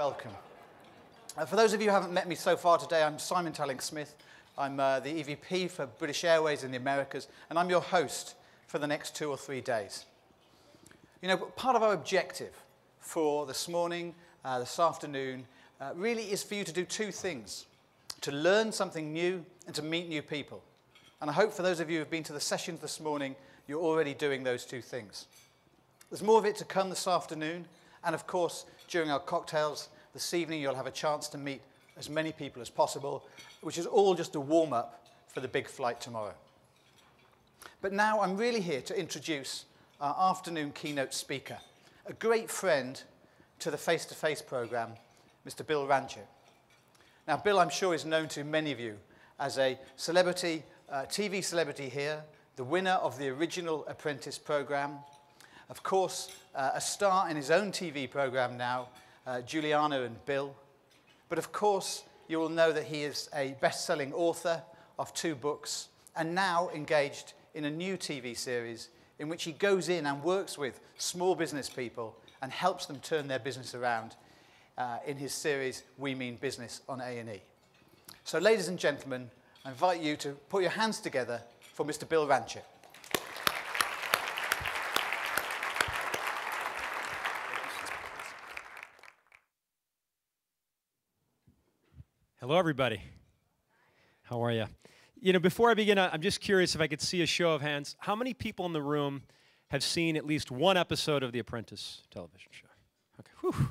Welcome. For those of you who haven't met me so far today, I'm Simon Talling-Smith. I'm the EVP for British Airways in the Americas, and I'm your host for the next 2 or 3 days. You know, part of our objective for this morning, this afternoon, really is for you to do 2 things: to learn something new and to meet new people. And I hope for those of you who have been to the sessions this morning, you're already doing those 2 things. There's more of it to come this afternoon, and of course, during our cocktails this evening, you'll have a chance to meet as many people as possible, which is all just a warm-up for the big flight tomorrow. But now I'm really here to introduce our afternoon keynote speaker, a great friend to the face-to-face program, Mr. Bill Rancic. Now, Bill, I'm sure, is known to many of you as a celebrity, TV celebrity here, the winner of the original Apprentice program, of course, a star in his own TV program now, Juliana and Bill. But of course, you will know that he is a best-selling author of 2 books and now engaged in a new TV series in which he goes in and works with small business people and helps them turn their business around in his series, We Mean Business on A&E. So, ladies and gentlemen, I invite you to put your hands together for Mr. Bill Rancic. Hello, everybody. How are you? You know, before I begin, I'm just curious if I could see a show of hands. How many people in the room have seen at least 1 episode of the Apprentice television show? Okay, whew.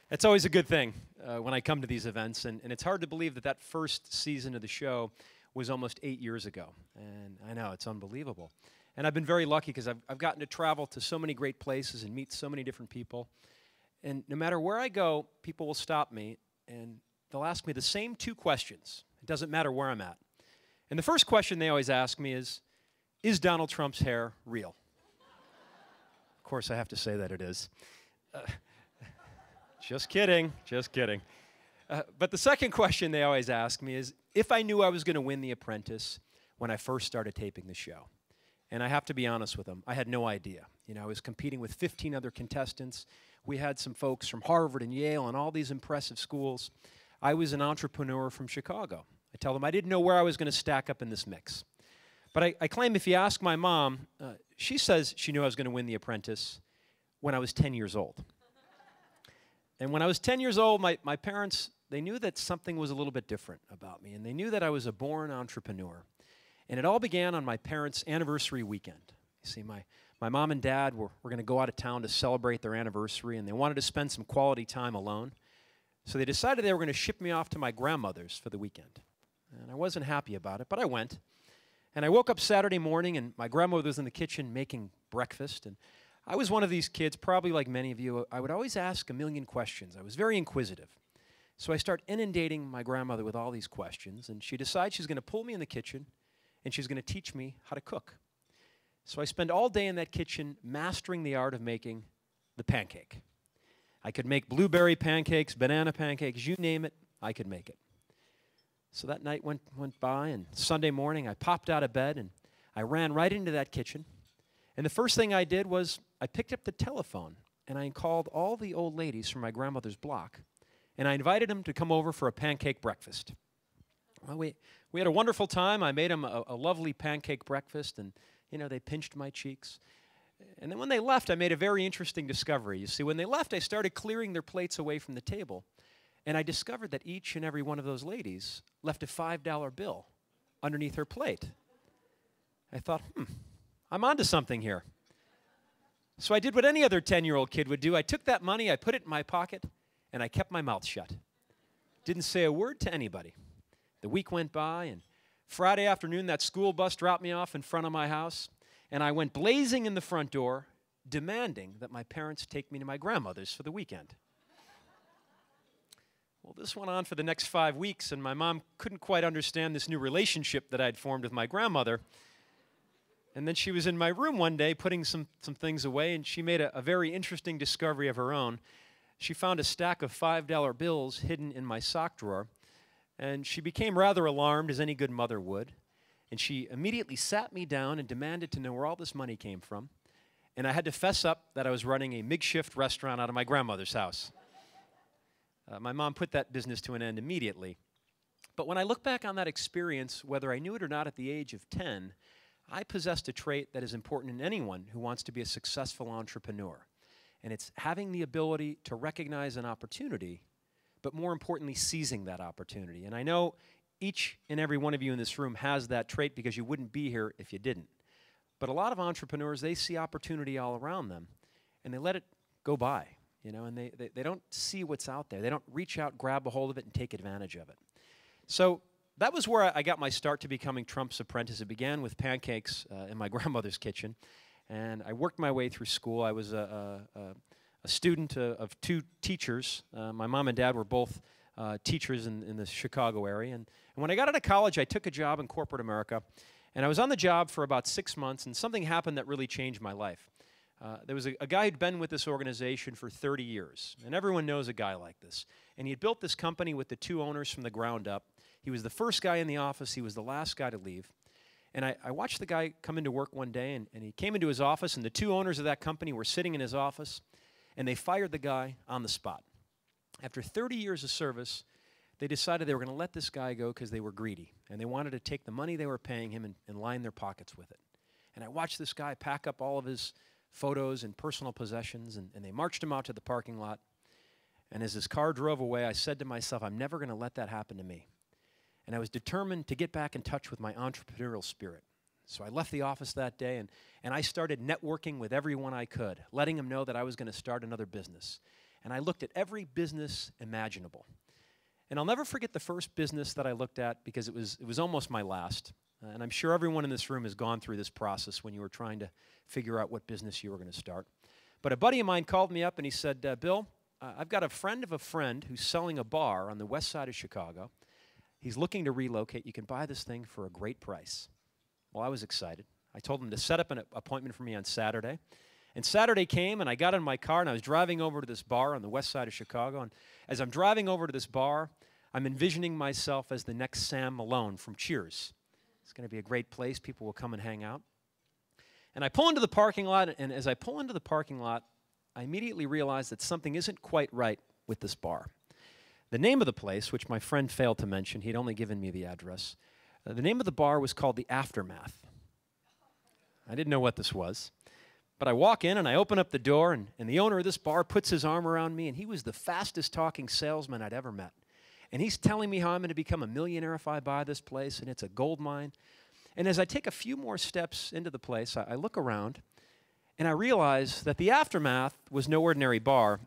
That's always a good thing when I come to these events, and it's hard to believe that that first season of the show was almost 8 years ago. And I know, it's unbelievable. And I've been very lucky because I've gotten to travel to so many great places and meet so many different people. And no matter where I go, people will stop me and they'll ask me the same 2 questions. It doesn't matter where I'm at. And the first question they always ask me is Donald Trump's hair real? Of course, I have to say that it is. Just kidding, just kidding. But the second question they always ask me is if I knew I was going to win The Apprentice when I first started taping the show. And I have to be honest with them, I had no idea. You know, I was competing with 15 other contestants. We had some folks from Harvard and Yale and all these impressive schools. I was an entrepreneur from Chicago. I tell them I didn't know where I was going to stack up in this mix. But I claim if you ask my mom, she says she knew I was going to win The Apprentice when I was 10 years old. And when I was 10 years old, my parents, they knew that something was a little bit different about me, and they knew that I was a born entrepreneur. And it all began on my parents' anniversary weekend. You see, my mom and dad were going to go out of town to celebrate their anniversary, and they wanted to spend some quality time alone. So they decided they were going to ship me off to my grandmother's for the weekend. And I wasn't happy about it, but I went. And I woke up Saturday morning, and my grandmother was in the kitchen making breakfast. And I was one of these kids, probably like many of you, I would always ask a million questions. I was very inquisitive. So I start inundating my grandmother with all these questions, and she decides she's going to pull me in the kitchen, and she's going to teach me how to cook. So I spend all day in that kitchen mastering the art of making the pancake. I could make blueberry pancakes, banana pancakes, you name it, I could make it. So that night went by, and Sunday morning I popped out of bed, and I ran right into that kitchen. And the first thing I did was I picked up the telephone, and I called all the old ladies from my grandmother's block, and I invited them to come over for a pancake breakfast. Well, we had a wonderful time. I made them a lovely pancake breakfast, and, you know, they pinched my cheeks. And then when they left, I made a very interesting discovery. You see, when they left, I started clearing their plates away from the table. And I discovered that each and every one of those ladies left a $5 bill underneath her plate. I thought, I'm onto something here. So I did what any other 10-year-old kid would do. I took that money, I put it in my pocket, and I kept my mouth shut. Didn't say a word to anybody. The week went by, and Friday afternoon, that school bus dropped me off in front of my house. And I went blazing in the front door, demanding that my parents take me to my grandmother's for the weekend. Well, this went on for the next 5 weeks, and my mom couldn't quite understand this new relationship that I'd formed with my grandmother. And then she was in my room one day putting some things away, and she made a very interesting discovery of her own. She found a stack of $5 bills hidden in my sock drawer, and she became rather alarmed, as any good mother would. And she immediately sat me down and demanded to know where all this money came from. And I had to fess up that I was running a makeshift restaurant out of my grandmother's house. My mom put that business to an end immediately. But when I look back on that experience, whether I knew it or not at the age of 10, I possessed a trait that is important in anyone who wants to be a successful entrepreneur. And it's having the ability to recognize an opportunity, but more importantly, seizing that opportunity. And I know each and every one of you in this room has that trait because you wouldn't be here if you didn't. But a lot of entrepreneurs, they see opportunity all around them, and they let it go by, you know, and they don't see what's out there. They don't reach out, grab a hold of it, and take advantage of it. So that was where I got my start to becoming Trump's apprentice. It began with pancakes in my grandmother's kitchen, and I worked my way through school. I was a student of two teachers. My mom and dad were both teachers in the Chicago area. And when I got out of college, I took a job in corporate America. And I was on the job for about 6 months, and something happened that really changed my life. There was a guy who'd been with this organization for 30 years. And everyone knows a guy like this. And he had built this company with the two owners from the ground up. He was the first guy in the office. He was the last guy to leave. And I watched the guy come into work one day, and he came into his office, and the two owners of that company were sitting in his office, and they fired the guy on the spot. After 30 years of service, they decided they were going to let this guy go because they were greedy, and they wanted to take the money they were paying him and line their pockets with it. And I watched this guy pack up all of his photos and personal possessions, and they marched him out to the parking lot. And as his car drove away, I said to myself, I'm never going to let that happen to me. And I was determined to get back in touch with my entrepreneurial spirit. So I left the office that day, and I started networking with everyone I could, letting them know that I was going to start another business. And I looked at every business imaginable. And I'll never forget the first business that I looked at because it was almost my last. And I'm sure everyone in this room has gone through this process when you were trying to figure out what business you were going to start. But a buddy of mine called me up and he said, Bill, I've got a friend of a friend who's selling a bar on the west side of Chicago. He's looking to relocate. You can buy this thing for a great price. Well, I was excited. I told him to set up an appointment for me on Saturday. And Saturday came, and I got in my car, and I was driving over to this bar on the west side of Chicago. And as I'm driving over to this bar, I'm envisioning myself as the next Sam Malone from Cheers. It's going to be a great place. People will come and hang out. And I pull into the parking lot, and as I pull into the parking lot, I immediately realize that something isn't quite right with this bar. The name of the place, which my friend failed to mention, he'd only given me the address, the name of the bar was called The Aftermath. I didn't know what this was. But I walk in and I open up the door, and the owner of this bar puts his arm around me, and he was the fastest talking salesman I'd ever met. And he's telling me how I'm going to become a millionaire if I buy this place, and it's a gold mine. And as I take a few more steps into the place, I look around, and I realize that the Aftermath was no ordinary bar.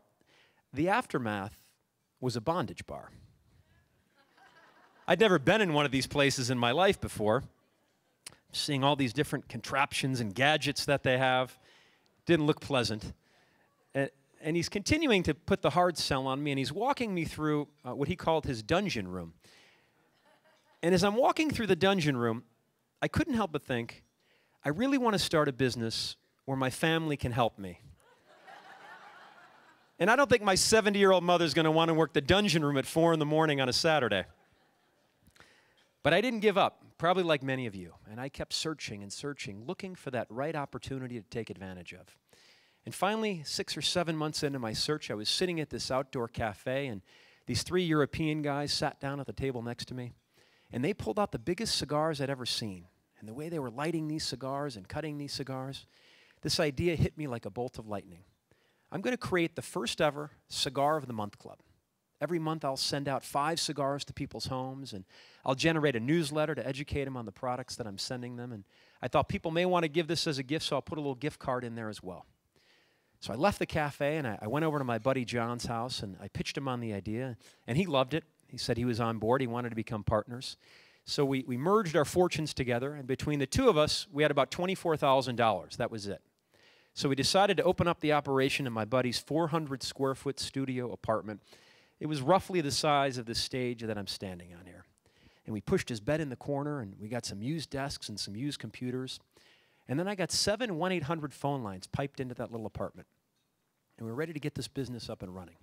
The Aftermath was a bondage bar. I'd never been in one of these places in my life before. Seeing all these different contraptions and gadgets that they have. Didn't look pleasant. And he's continuing to put the hard sell on me, and he's walking me through what he called his dungeon room. And as I'm walking through the dungeon room, I couldn't help but think, I really want to start a business where my family can help me. And I don't think my 70-year-old mother's going to want to work the dungeon room at 4 in the morning on a Saturday. But I didn't give up, probably like many of you. And I kept searching and searching, looking for that right opportunity to take advantage of. And finally, 6 or 7 months into my search, I was sitting at this outdoor cafe, and these 3 European guys sat down at the table next to me. And they pulled out the biggest cigars I'd ever seen. And the way they were lighting these cigars and cutting these cigars, this idea hit me like a bolt of lightning. I'm going to create the first ever Cigar of the Month Club. Every month I'll send out 5 cigars to people's homes, and I'll generate a newsletter to educate them on the products that I'm sending them. And I thought people may want to give this as a gift, so I'll put a little gift card in there as well. So I left the cafe, and I went over to my buddy John's house, and I pitched him on the idea, and he loved it. He said he was on board. He wanted to become partners. So we merged our fortunes together, and between the two of us, we had about $24,000. That was it. So we decided to open up the operation in my buddy's 400-square-foot studio apartment. It was roughly the size of the stage that I'm standing on here. And we pushed his bed in the corner, and we got some used desks and some used computers. And then I got 7 1-800 phone lines piped into that little apartment. And we were ready to get this business up and running.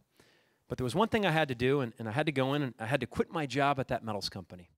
But there was one thing I had to do, and I had to go in, and I had to quit my job at that metals company.